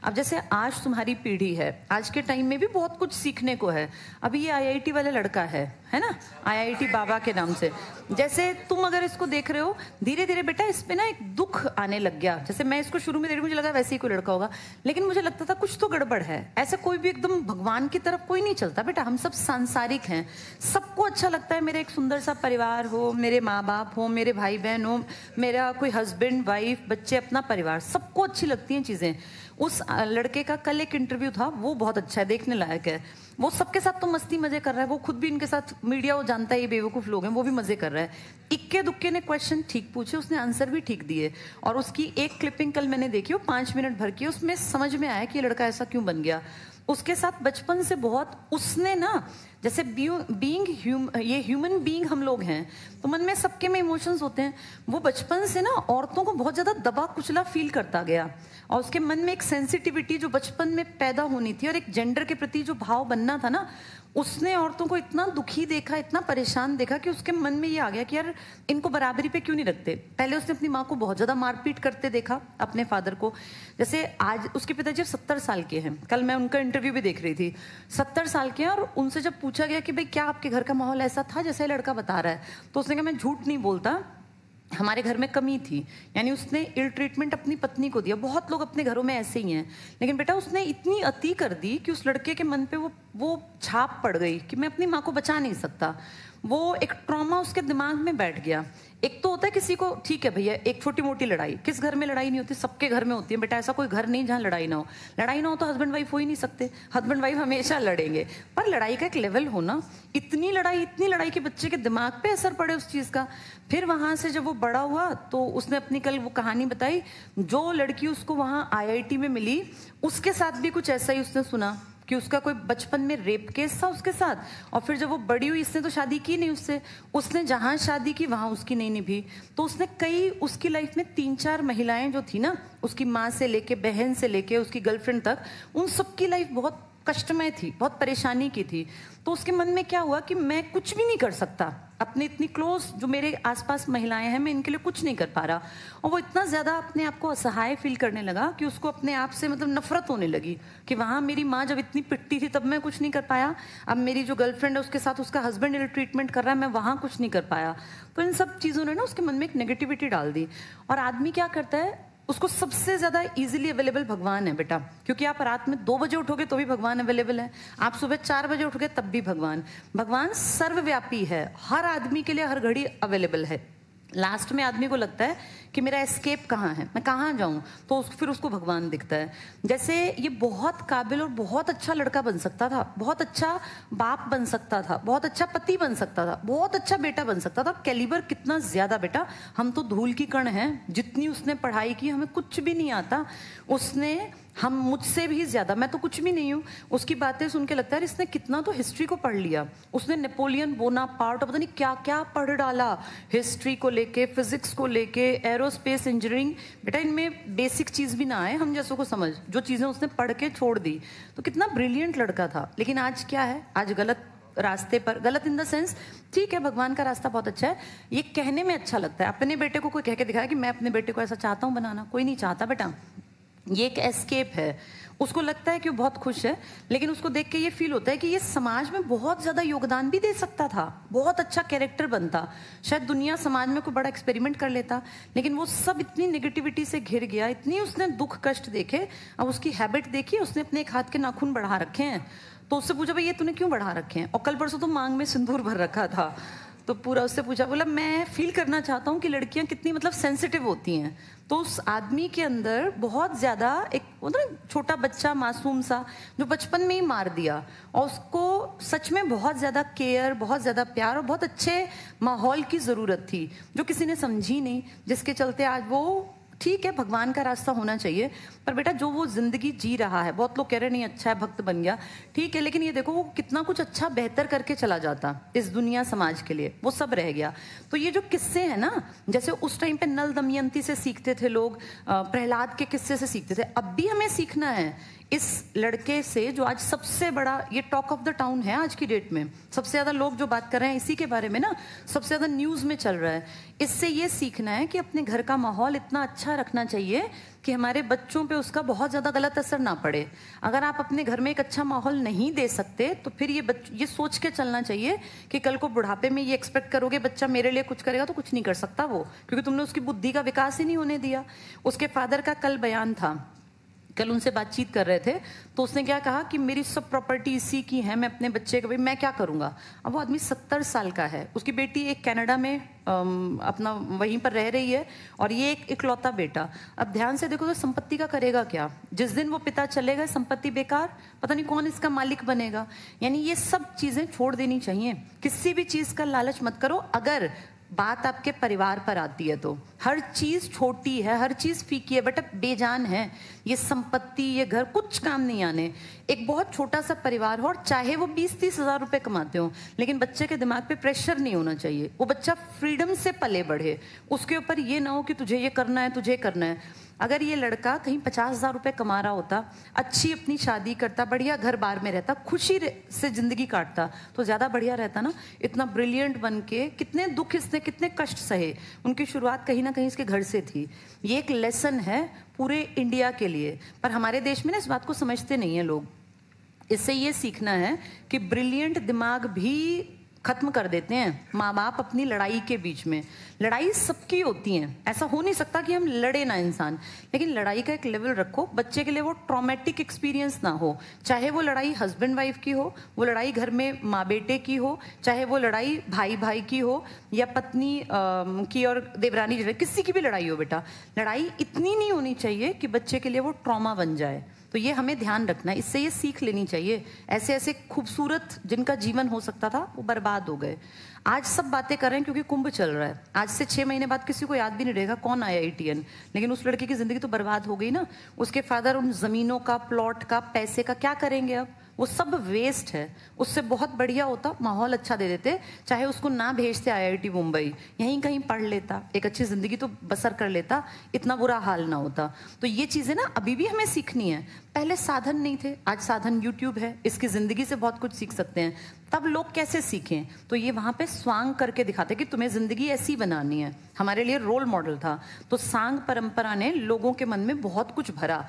अब जैसे आज तुम्हारी पीढ़ी है, आज के टाइम में भी बहुत कुछ सीखने को है। अभी ये आईआईटी वाला लड़का है ना, आईआईटी बाबा के नाम से। जैसे तुम अगर इसको देख रहे हो, धीरे धीरे बेटा इस पे ना एक दुख आने लग गया। जैसे मैं इसको शुरू में देख रही, मुझे लगा वैसे ही कोई लड़का होगा, लेकिन मुझे लगता था कुछ तो गड़बड़ है। ऐसे कोई भी एकदम भगवान की तरफ कोई नहीं चलता बेटा, हम सब सांसारिक हैं। सबको अच्छा लगता है मेरा एक सुंदर सा परिवार हो, मेरे माँ बाप हो, मेरे भाई बहन हो, मेरा कोई हस्बैंड वाइफ बच्चे, अपना परिवार, सबको अच्छी लगती हैं चीजें। उस लड़के का कल एक इंटरव्यू था, वो बहुत अच्छा है, देखने लायक है। वो सबके साथ तो मस्ती मजे कर रहा है, वो खुद भी इनके साथ, मीडिया वो जानता है ये बेवकूफ लोग हैं, वो भी मजे कर रहा है। इक्के दुक्के ने क्वेश्चन ठीक पूछे, उसने आंसर भी ठीक दिए। और उसकी एक क्लिपिंग कल मैंने देखी, वो 5 मिनट भर की, उसमें समझ में आया कि ये लड़का ऐसा क्यों बन गया। उसके साथ बचपन से बहुत उसने ना, जैसे ये ह्यूमन बीइंग हम लोग हैं, तो मन में सबके में इमोशंस होते हैं। वो बचपन से ना औरतों को बहुत ज्यादा दबा कुचला फील करता गया, और उसके मन में एक सेंसिटिविटी जो बचपन में पैदा होनी थी, और एक जेंडर के प्रति जो भाव बनना था ना, उसने औरतों को इतना दुखी देखा, इतना परेशान देखा, कि उसके मन में ये आ गया कि यार इनको बराबरी पे क्यों नहीं रखते। पहले उसने अपनी माँ को बहुत ज्यादा मारपीट करते देखा, अपने फादर को। जैसे आज उसके पिताजी 70 साल के हैं, कल मैं उनका इंटरव्यू भी देख रही थी, 70 साल के हैं। और उनसे जब पूछा गया कि भाई क्या आपके घर का माहौल ऐसा था जैसे लड़का बता रहा है, तो उसने कहा मैं झूठ नहीं बोलता, हमारे घर में कमी थी। यानी उसने इल ट्रीटमेंट अपनी पत्नी को दिया। बहुत लोग अपने घरों में ऐसे ही हैं, लेकिन बेटा उसने इतनी अति कर दी कि उस लड़के के मन पे वो छाप पड़ गई कि मैं अपनी माँ को बचा नहीं सकता। वो एक ट्रॉमा उसके दिमाग में बैठ गया। एक तो होता है किसी को, ठीक है भैया एक छोटी मोटी लड़ाई, किस घर में लड़ाई नहीं होती, सबके घर में होती है बेटा, ऐसा कोई घर नहीं जहाँ लड़ाई ना हो। लड़ाई ना हो तो हस्बैंड वाइफ हो ही नहीं सकते, हस्बैंड वाइफ हमेशा लड़ेंगे। पर लड़ाई का एक लेवल होना, इतनी लड़ाई कि बच्चे के दिमाग पे असर पड़े उस चीज का। फिर वहां से जब वो बड़ा हुआ तो उसने अपनी कल वो कहानी बताई, जो लड़की उसको वहां आईआईटी में मिली, उसके साथ भी कुछ ऐसा ही उसने सुना कि उसका कोई बचपन में रेप केस था उसके साथ। और फिर जब वो बड़ी हुई, इसने तो शादी की नहीं उससे, उसने जहां शादी की वहां उसकी नहीं निभी। तो उसने कई, उसकी लाइफ में 3-4 महिलाएं जो थी ना, उसकी माँ से लेके, बहन से लेके, उसकी गर्लफ्रेंड तक, उन सबकी लाइफ बहुत कष्टमय थी, बहुत परेशानी की थी। तो उसके मन में क्या हुआ कि मैं कुछ भी नहीं कर सकता, अपने इतनी क्लोज जो मेरे आसपास महिलाएं हैं, मैं इनके लिए कुछ नहीं कर पा रहा। और वो इतना ज्यादा अपने आप को असहाय फील करने लगा कि उसको अपने आप से मतलब नफरत होने लगी कि वहां मेरी माँ जब इतनी पिटती थी तब मैं कुछ नहीं कर पाया, अब मेरी जो गर्लफ्रेंड है उसके साथ उसका हस्बैंड इल ट्रीटमेंट कर रहा है, मैं वहां कुछ नहीं कर पाया। तो इन सब चीजों ने ना उसके मन में एक नेगेटिविटी डाल दी। और आदमी क्या करता है, उसको सबसे ज्यादा इजीली अवेलेबल भगवान है बेटा, क्योंकि आप रात में 2 बजे उठोगे तो भी भगवान अवेलेबल है, आप सुबह 4 बजे उठोगे तब भी भगवान सर्वव्यापी है, हर आदमी के लिए हर घड़ी अवेलेबल है। लास्ट में आदमी को लगता है कि मेरा एस्केप कहाँ है, मैं कहाँ जाऊं, तो फिर उसको भगवान दिखता है। जैसे ये बहुत काबिल और बहुत अच्छा लड़का बन सकता था, बहुत अच्छा बाप बन सकता था, बहुत अच्छा पति बन सकता था, बहुत अच्छा बेटा बन सकता था। कैलिबर कितना ज्यादा बेटा, हम तो धूल की कण हैं, जितनी उसने पढ़ाई की हमें कुछ भी नहीं आता। उसने हम मुझसे भी ज्यादा, मैं तो कुछ भी नहीं हूँ। उसकी बातें सुन के लगता है इसने कितना तो हिस्ट्री को पढ़ लिया, उसने नेपोलियन बोनापार्ट पता नहीं क्या क्या पढ़ डाला, हिस्ट्री को लेके, फिजिक्स को लेके, एरोस्पेस इंजीनियरिंग। बेटा इनमें बेसिक चीज भी ना आए हम जैसों को समझ, जो चीजें उसने पढ़ के छोड़ दी। तो कितना ब्रिलियंट लड़का था, लेकिन आज क्या है, आज गलत रास्ते पर, गलत इन द सेंस, ठीक है भगवान का रास्ता बहुत अच्छा है, ये कहने में अच्छा लगता है। अपने बेटे को कोई कह के दिखाया कि मैं अपने बेटे को ऐसा चाहता हूँ बनाना, कोई नहीं चाहता बेटा। ये एक एस्केप है, उसको लगता है कि वो बहुत खुश है, लेकिन उसको देख के ये फील होता है कि ये समाज में बहुत ज्यादा योगदान भी दे सकता था, बहुत अच्छा कैरेक्टर बनता, शायद दुनिया समाज में कोई बड़ा एक्सपेरिमेंट कर लेता। लेकिन वो सब इतनी नेगेटिविटी से घिर गया, इतनी उसने दुख कष्ट देखे। अब उसकी हैबिट देखी, उसने अपने एक हाथ के नाखून बढ़ा रखे हैं, तो उससे पूछा भाई ये तूने क्यों बढ़ा रखे हैं, और कल परसों तो मांग में सिंदूर भर रखा था। तो पूरा उससे पूछा, बोला मैं फील करना चाहता हूँ कि लड़कियां कितनी मतलब सेंसिटिव होती हैं। तो उस आदमी के अंदर बहुत ज्यादा एक मतलब छोटा बच्चा मासूम सा जो बचपन में ही मार दिया, और उसको सच में बहुत ज्यादा केयर, बहुत ज्यादा प्यार और बहुत अच्छे माहौल की जरूरत थी, जो किसी ने समझी नहीं, जिसके चलते आज वो, ठीक है भगवान का रास्ता होना चाहिए, पर बेटा जो वो जिंदगी जी रहा है, बहुत लोग कह रहे नहीं अच्छा है भक्त बन गया, ठीक है, लेकिन ये देखो वो कितना कुछ अच्छा बेहतर करके चला जाता इस दुनिया समाज के लिए, वो सब रह गया। तो ये जो किस्से हैं ना, जैसे उस टाइम पे नल दमयंती से सीखते थे लोग, प्रहलाद के किस्से से सीखते थे, अब भी हमें सीखना है। इस लड़के से जो आज सबसे बड़ा ये टॉक ऑफ द टाउन है आज की डेट में, सबसे ज़्यादा लोग जो बात कर रहे हैं इसी के बारे में ना, सबसे ज़्यादा न्यूज़ में चल रहा है। इससे ये सीखना है कि अपने घर का माहौल इतना अच्छा रखना चाहिए कि हमारे बच्चों पे उसका बहुत ज़्यादा गलत असर ना पड़े। अगर आप अपने घर में एक अच्छा माहौल नहीं दे सकते तो फिर ये सोच के चलना चाहिए कि कल को बुढ़ापे में ये एक्सपेक्ट करोगे बच्चा मेरे लिए कुछ करेगा, तो कुछ नहीं कर सकता वो, क्योंकि तुमने उसकी बुद्धि का विकास ही नहीं होने दिया। उसके फादर का कल बयान था, कल उनसे बातचीत कर रहे थे, तो उसने क्या कहा कि मेरी सब प्रॉपर्टी इसी की है, मैं अपने बच्चे के भाई मैं क्या करूंगा। अब वो आदमी 70 साल का है, उसकी बेटी एक कनाडा में अपना वहीं पर रह रही है और ये एक इकलौता बेटा। अब ध्यान से देखो तो संपत्ति का करेगा क्या? जिस दिन वो पिता चलेगा संपत्ति बेकार, पता नहीं कौन इसका मालिक बनेगा। यानी ये सब चीजें छोड़ देनी चाहिए, किसी भी चीज का लालच मत करो। अगर बात आपके परिवार पर आती है तो हर चीज छोटी है, हर चीज फीकी है, बट अब बेजान है। ये संपत्ति, ये घर कुछ काम नहीं आने। एक बहुत छोटा सा परिवार हो और चाहे वो 20-30 हजार रुपए कमाते हो, लेकिन बच्चे के दिमाग पे प्रेशर नहीं होना चाहिए। वो बच्चा फ्रीडम से पले बढ़े, उसके ऊपर ये ना हो कि तुझे ये करना है, तुझे करना है। अगर ये लड़का कहीं 50,000 रुपए कमा रहा होता, अच्छी अपनी शादी करता, बढ़िया घर बार में रहता, खुशी से जिंदगी काटता, तो ज्यादा बढ़िया रहता ना। इतना ब्रिलियंट बन के कितने दुख इसने, कितने कष्ट सहे, उनकी शुरुआत कहीं ना कहीं इसके घर से थी। ये एक लेसन है पूरे इंडिया के लिए, पर हमारे देश में ना इस बात को समझते नहीं है लोग। इससे ये सीखना है कि ब्रिलियंट दिमाग भी खत्म कर देते हैं माँ बाप अपनी लड़ाई के बीच में। लड़ाई सबकी होती है, ऐसा हो नहीं सकता कि हम लड़े ना इंसान, लेकिन लड़ाई का एक लेवल रखो, बच्चे के लिए वो ट्रॉमेटिक एक्सपीरियंस ना हो। चाहे वो लड़ाई हस्बैंड वाइफ की हो, वो लड़ाई घर में माँ बेटे की हो, चाहे वो लड़ाई भाई भाई की हो, या पत्नी की और देवरानी जो किसी की भी लड़ाई हो। बेटा, लड़ाई इतनी नहीं होनी चाहिए कि बच्चे के लिए वो ट्रॉमा बन जाए। तो ये हमें ध्यान रखना है, इससे ये सीख लेनी चाहिए। ऐसे ऐसे खूबसूरत जिनका जीवन हो सकता था वो बर्बाद हो गए। आज सब बातें कर रहे हैं क्योंकि कुंभ चल रहा है। आज से 6 महीने बाद किसी को याद भी नहीं रहेगा कौन IITN, लेकिन उस लड़के की जिंदगी तो बर्बाद हो गई ना। उसके फादर उन जमीनों का, प्लॉट का, पैसे का क्या करेंगे अब? वो सब वेस्ट है। उससे बहुत बढ़िया होता माहौल अच्छा दे देते, चाहे उसको ना भेजते IIT मुंबई, यहीं कहीं पढ़ लेता, एक अच्छी जिंदगी तो बसर कर लेता, इतना बुरा हाल ना होता। तो ये चीजें ना अभी भी हमें सीखनी है। पहले साधन नहीं थे, आज साधन YouTube है, इसकी जिंदगी से बहुत कुछ सीख सकते हैं। तब लोग कैसे सीखें? तो ये वहां पे स्वांग करके दिखाते कि तुम्हें जिंदगी ऐसी बनानी है। हमारे लिए रोल मॉडल था। तो सांग परंपरा ने लोगों के मन में बहुत कुछ भरा।